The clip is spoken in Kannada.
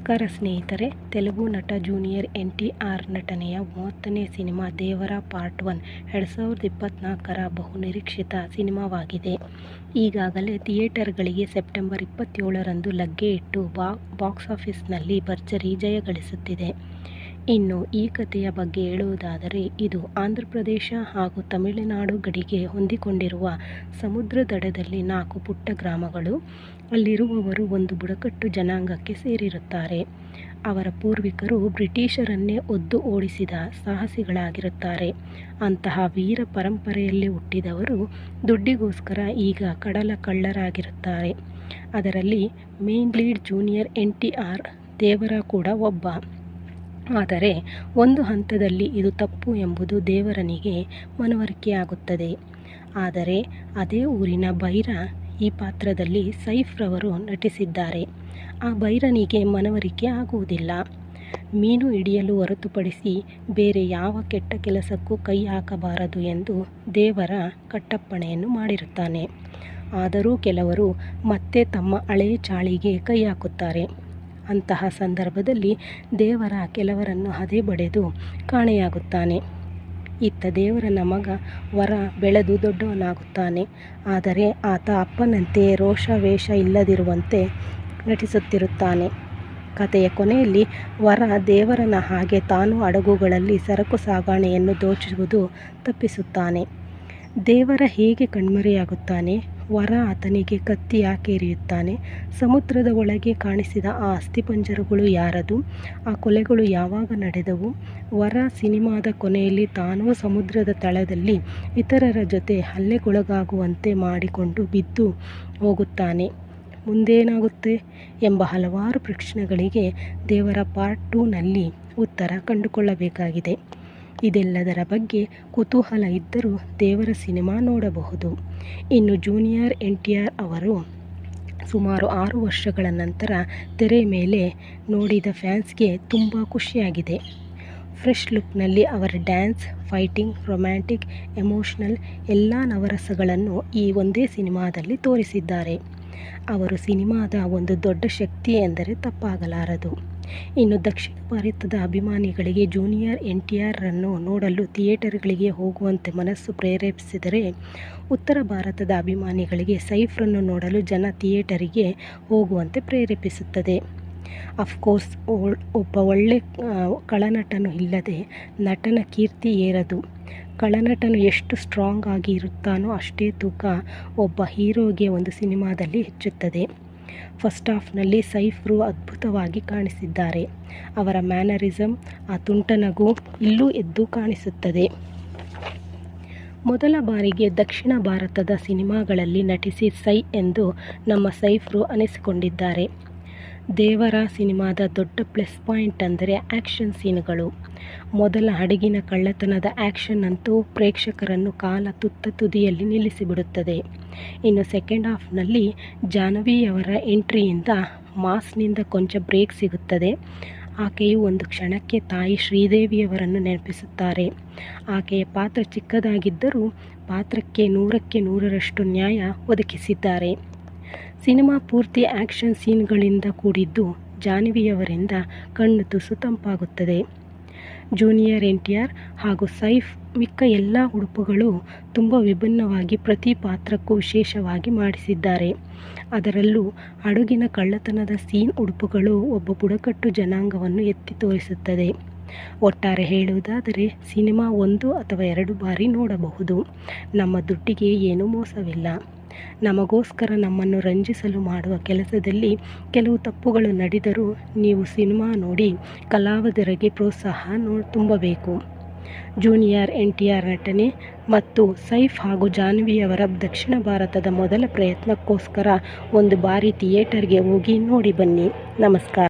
ನಮಸ್ಕಾರ ಸ್ನೇಹಿತರೆ. ತೆಲುಗು ನಟ ಜೂನಿಯರ್ NTR ನಟನೆಯ 30ನೇ ಸಿನಿಮಾ ದೇವರ ಪಾರ್ಟ್ 1 2024ರ ಬಹುನಿರೀಕ್ಷಿತ ಸಿನಿಮಾವಾಗಿದೆ. ಈಗಾಗಲೇ ಥಿಯೇಟರ್ಗಳಿಗೆ ಸೆಪ್ಟೆಂಬರ್ 27ರಂದು ಲಗ್ಗೆ ಇಟ್ಟು ಬಾಕ್ಸ್ ಆಫೀಸ್ನಲ್ಲಿ ಭರ್ಜರಿ ಜಯ ಗಳಿಸುತ್ತಿದೆ. ಇನ್ನು ಈ ಕಥೆಯ ಬಗ್ಗೆ ಹೇಳುವುದಾದರೆ, ಇದು ಆಂಧ್ರಪ್ರದೇಶ ಹಾಗೂ ತಮಿಳುನಾಡು ಗಡಿಗೆ ಹೊಂದಿಕೊಂಡಿರುವ ಸಮುದ್ರ ದಡದಲ್ಲಿ 4 ಪುಟ್ಟ ಗ್ರಾಮಗಳು. ಅಲ್ಲಿರುವವರು ಒಂದು ಬುಡಕಟ್ಟು ಜನಾಂಗಕ್ಕೆ ಸೇರಿರುತ್ತಾರೆ. ಅವರ ಪೂರ್ವಿಕರು ಬ್ರಿಟಿಷರನ್ನೇ ಒದ್ದು ಓಡಿಸಿದ ಸಾಹಸಿಗಳಾಗಿರುತ್ತಾರೆ. ಅಂತಹ ವೀರ ಪರಂಪರೆಯಲ್ಲಿ ಹುಟ್ಟಿದವರು ದುಡ್ಡಿಗೋಸ್ಕರ ಈಗ ಕಡಲ ಕಳ್ಳರಾಗಿರುತ್ತಾರೆ. ಅದರಲ್ಲಿ ಮೇನ್ ಲೀಡ್ ಜೂನಿಯರ್ NTR, ದೇವರ ಕೂಡ ಒಬ್ಬ. ಆದರೆ ಒಂದು ಹಂತದಲ್ಲಿ ಇದು ತಪ್ಪು ಎಂಬುದು ದೇವರನಿಗೆ ಮನವರಿಕೆಯಾಗುತ್ತದೆ. ಆದರೆ ಅದೇ ಊರಿನ ಬೈರ ಈ ಪಾತ್ರದಲ್ಲಿ ಸೈಫ್ ರವರು ನಟಿಸಿದ್ದಾರೆ. ಆ ಬೈರನಿಗೆ ಮನವರಿಕೆ ಆಗುವುದಿಲ್ಲ. ಮೀನು ಹಿಡಿಯಲು ಹೊರತುಪಡಿಸಿ ಬೇರೆ ಯಾವ ಕೆಟ್ಟ ಕೆಲಸಕ್ಕೂ ಕೈ ಹಾಕಬಾರದು ಎಂದು ದೇವರ ಕಟ್ಟಪ್ಪಣೆಯನ್ನು ಮಾಡಿರುತ್ತಾನೆ. ಆದರೂ ಕೆಲವರು ಮತ್ತೆ ತಮ್ಮ ಹಳೆಯ ಚಾಳಿಗೆ ಕೈ ಹಾಕುತ್ತಾರೆ. ಅಂತಹ ಸಂದರ್ಭದಲ್ಲಿ ದೇವರ ಕೆಲವರನ್ನು ಹದೆಬಡೆದು ಕಾಣೆಯಾಗುತ್ತಾನೆ. ಇತ್ತ ದೇವರನ ಮಗ ವರ ಬೆಳೆದು ದೊಡ್ಡವನಾಗುತ್ತಾನೆ. ಆದರೆ ಆತ ಅಪ್ಪನಂತೆ ರೋಷ ವೇಷ ಇಲ್ಲದಿರುವಂತೆ ನಟಿಸುತ್ತಿರುತ್ತಾನೆ. ಕಥೆಯ ಕೊನೆಯಲ್ಲಿ ವರ ದೇವರನ ಹಾಗೆ ತಾನು ಹಡಗುಗಳಲ್ಲಿ ಸರಕು ಸಾಗಣೆಯನ್ನು ದೋಚುವುದು ತಪ್ಪಿಸುತ್ತಾನೆ. ದೇವರ ಹೇಗೆ ಕಣ್ಮರೆಯಾಗುತ್ತಾನೆ? ವರ ಆತನಿಗೆ ಕತ್ತಿ ಯಾಕೆ ಎರೆಯುತ್ತಾನೆ? ಸಮುದ್ರದ ಒಳಗೆ ಕಾಣಿಸಿದ ಆ ಅಸ್ಥಿಪಂಜರಗಳು ಯಾರದು? ಆ ಕೊಲೆಗಳು ಯಾವಾಗ ನಡೆದವು? ವರ ಸಿನಿಮಾದ ಕೊನೆಯಲ್ಲಿ ತಾನೂ ಸಮುದ್ರದ ತಳದಲ್ಲಿ ಇತರರ ಜೊತೆ ಹಲ್ಲೆಗೊಳಗಾಗುವಂತೆ ಮಾಡಿಕೊಂಡು ಬಿದ್ದು ಹೋಗುತ್ತಾನೆ. ಮುಂದೇನಾಗುತ್ತೆ ಎಂಬ ಹಲವಾರು ಪ್ರಶ್ನೆಗಳಿಗೆ ದೇವರ ಪಾರ್ಟ್ 2ನಲ್ಲಿ ಉತ್ತರ ಕಂಡುಕೊಳ್ಳಬೇಕಾಗಿದೆ. ಇದೆಲ್ಲದರ ಬಗ್ಗೆ ಕುತೂಹಲ ಇದ್ದರೂ ದೇವರ ಸಿನಿಮಾ ನೋಡಬಹುದು. ಇನ್ನು ಜೂನಿಯರ್ NTR ಅವರು ಸುಮಾರು 6 ವರ್ಷಗಳ ನಂತರ ತೆರೆ ಮೇಲೆ ನೋಡಿದ ಫ್ಯಾನ್ಸ್ಗೆ ತುಂಬ ಖುಷಿಯಾಗಿದೆ. ಫ್ರೆಶ್ ಲುಕ್ನಲ್ಲಿ ಅವರ ಡ್ಯಾನ್ಸ್, ಫೈಟಿಂಗ್, ರೊಮ್ಯಾಂಟಿಕ್, ಎಮೋಷನಲ್ ಎಲ್ಲ ನವರಸಗಳನ್ನು ಈ ಒಂದೇ ಸಿನಿಮಾದಲ್ಲಿ ತೋರಿಸಿದ್ದಾರೆ. ಅವರು ಸಿನಿಮಾದ ಒಂದು ದೊಡ್ಡ ಶಕ್ತಿ ಎಂದರೆ ತಪ್ಪಾಗಲಾರದು. ಇನ್ನು ದಕ್ಷಿಣ ಭಾರತದ ಅಭಿಮಾನಿಗಳಿಗೆ ಜೂನಿಯರ್ NTR ರನ್ನು ನೋಡಲು ಥಿಯೇಟರ್ಗಳಿಗೆ ಹೋಗುವಂತೆ ಮನಸ್ಸು ಪ್ರೇರೇಪಿಸಿದರೆ, ಉತ್ತರ ಭಾರತದ ಅಭಿಮಾನಿಗಳಿಗೆ ಸೈಫ್ ರನ್ನು ನೋಡಲು ಜನ ಥಿಯೇಟರಿಗೆ ಹೋಗುವಂತೆ ಪ್ರೇರೇಪಿಸುತ್ತದೆ. ಅಫ್ಕೋರ್ಸ್, ಒಬ್ಬ ಒಳ್ಳೆ ಖಳನಟನು ಇಲ್ಲದೆ ನಟನ ಕೀರ್ತಿ ಏರದು. ಖಳನಟನು ಎಷ್ಟು ಸ್ಟ್ರಾಂಗ್ ಆಗಿ ಇರುತ್ತಾನೋ ಅಷ್ಟೇ ತೂಕ ಒಬ್ಬ ಹೀರೋಗೆ ಒಂದು ಸಿನಿಮಾದಲ್ಲಿ ಹೆಚ್ಚುತ್ತದೆ. ಫಸ್ಟ್ ಹಾಫ್ನಲ್ಲಿ ಸೈಫ್ರು ಅದ್ಭುತವಾಗಿ ಕಾಣಿಸಿದ್ದಾರೆ. ಅವರ ಮ್ಯಾನರಿಸಮ್, ಆ ತುಂಟನಗು ಇಲ್ಲೂ ಎದ್ದು ಕಾಣಿಸುತ್ತದೆ. ಮೊದಲ ಬಾರಿಗೆ ದಕ್ಷಿಣ ಭಾರತದ ಸಿನಿಮಾಗಳಲ್ಲಿ ನಟಿಸಿ ಸೈ ಎಂದು ನಮ್ಮ ಸೈಫ್ರು ಅನಿಸಿಕೊಂಡಿದ್ದಾರೆ. ದೇವರ ಸಿನಿಮಾದ ದೊಡ್ಡ ಪ್ಲಸ್ ಪಾಯಿಂಟ್ ಅಂದರೆ ಆ್ಯಕ್ಷನ್ ಸೀನ್ಗಳು. ಮೊದಲ ಹಡಗಿನ ಕಳ್ಳತನದ ಆ್ಯಕ್ಷನ್ ಅಂತೂ ಪ್ರೇಕ್ಷಕರನ್ನು ಕಾಲ ತುತ್ತ ತುದಿಯಲ್ಲಿ ನಿಲ್ಲಿಸಿಬಿಡುತ್ತದೆ. ಇನ್ನು ಸೆಕೆಂಡ್ ಹಾಫ್ನಲ್ಲಿ ಜಾಹ್ನವಿಯವರ ಎಂಟ್ರಿಯಿಂದ ಮಾಸ್ನಿಂದ ಕೊಂಚ ಬ್ರೇಕ್ ಸಿಗುತ್ತದೆ. ಆಕೆಯು ಒಂದು ಕ್ಷಣಕ್ಕೆ ತಾಯಿ ಶ್ರೀದೇವಿಯವರನ್ನು ನೆನಪಿಸುತ್ತಾರೆ. ಆಕೆಯ ಪಾತ್ರ ಚಿಕ್ಕದಾಗಿದ್ದರೂ ಪಾತ್ರಕ್ಕೆ 100ಕ್ಕೆ 100ರಷ್ಟು ನ್ಯಾಯ ಒದಗಿಸಿದ್ದಾರೆ. ಸಿನಿಮಾ ಪೂರ್ತಿ ಆ್ಯಕ್ಷನ್ ಸೀನ್ಗಳಿಂದ ಕೂಡಿದ್ದು ಜಾಹ್ನವಿಯವರಿಂದ ಕಣ್ಣು ತುಸು ತಂಪಾಗುತ್ತದೆ. ಜೂನಿಯರ್ NTR ಹಾಗೂ ಸೈಫ್ ಮಿಕ್ಕ ಎಲ್ಲ ಉಡುಪುಗಳು ತುಂಬ ವಿಭಿನ್ನವಾಗಿ ಪ್ರತಿ ಪಾತ್ರಕ್ಕೂ ವಿಶೇಷವಾಗಿ ಮಾಡಿಸಿದ್ದಾರೆ. ಅದರಲ್ಲೂ ಹಡಗಿನ ಕಳ್ಳತನದ ಸೀನ್ ಉಡುಪುಗಳು ಒಬ್ಬ ಬುಡಕಟ್ಟು ಜನಾಂಗವನ್ನು ಎತ್ತಿ ತೋರಿಸುತ್ತದೆ. ಒಟ್ಟಾರೆ ಹೇಳುವುದಾದರೆ ಸಿನಿಮಾ 1 ಅಥವಾ 2 ಬಾರಿ ನೋಡಬಹುದು. ನಮ್ಮ ದುಡ್ಡಿಗೆ ಏನೂ ಮೋಸವಿಲ್ಲ. ನಮಗೋಸ್ಕರ ನಮ್ಮನ್ನು ರಂಜಿಸಲು ಮಾಡುವ ಕೆಲಸದಲ್ಲಿ ಕೆಲವು ತಪ್ಪುಗಳು ನಡೆದರೂ ನೀವು ಸಿನಿಮಾ ನೋಡಿ ಕಲಾವಿದರಿಗೆ ಪ್ರೋತ್ಸಾಹ ತುಂಬಬೇಕು. ಜೂನಿಯರ್ NTR ನಟನೆ ಮತ್ತು ಸೈಫ್ ಹಾಗೂ ಜಾಹ್ನವಿಯವರ ದಕ್ಷಿಣ ಭಾರತದ ಮೊದಲ ಪ್ರಯತ್ನಕ್ಕೋಸ್ಕರ ಒಂದು ಬಾರಿ ಥಿಯೇಟರ್ಗೆ ಹೋಗಿ ನೋಡಿ ಬನ್ನಿ. ನಮಸ್ಕಾರ.